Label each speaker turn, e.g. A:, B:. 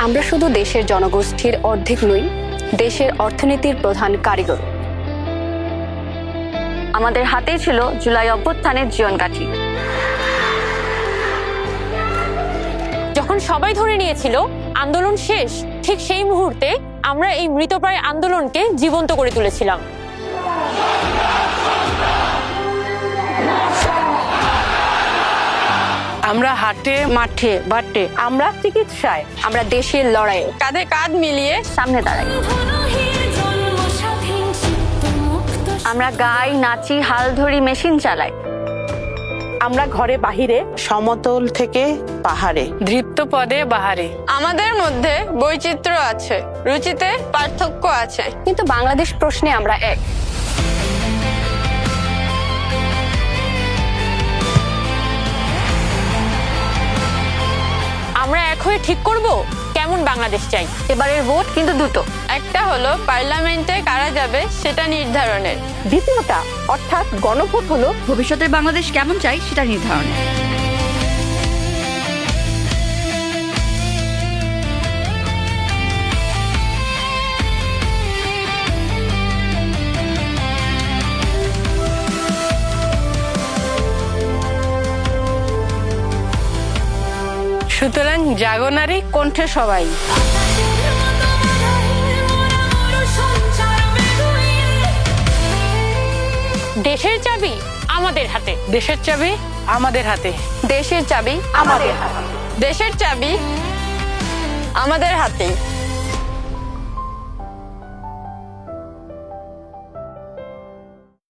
A: আমরা শুধু দেশের জনগোষ্ঠীর অর্ধেক নই, দেশের অর্থনীতির প্রধান কারিগর।
B: আমাদের হাতেই ছিল জুলাই অভ্যুত্থানের জীবনকাঠি।
C: যখন সবাই ধরে নিয়েছিল আন্দোলন শেষ, ঠিক সেই মুহূর্তে আমরা এই মৃতপ্রায় আন্দোলনকে জীবন্ত করে তুলেছিলাম।
D: আমরা হাটে, মাঠে, বাটে, আমরা চিকিৎসায়,
A: আমরা দেশের লড়াইয়ে
B: কাঁধে কাঁধ মিলিয়ে সামনে দাঁড়াই। আমরা গাই, নাচি, হাল ধরি, মেশিন চালাই।
D: আমরা ঘরে বাহিরে, সমতল থেকে পাহাড়ে, দৃপ্ত পদে বাহারে।
B: আমাদের মধ্যে বৈচিত্র্য আছে, রুচিতে পার্থক্য আছে,
A: কিন্তু বাংলাদেশ প্রশ্নে আমরা এক।
C: আমরা এক হয়ে ঠিক করব কেমন বাংলাদেশ চাই।
B: এবারের ভোট কিন্তু দুটো, একটা হলো পার্লামেন্টে কারা যাবে সেটা নির্ধারণের,
D: দ্বিতীয়টা অর্থাৎ গণভোট হলো
E: ভবিষ্যতের বাংলাদেশ কেমন চাই সেটা নির্ধারণে।
D: সুতরাং জাগো নারী, কণ্ঠে সবাই।
C: দেশের চাবি আমাদের হাতে,
D: দেশের চাবি আমাদের হাতে,
B: দেশের চাবি আমাদের হাতে, দেশের চাবি আমাদের হাতেই।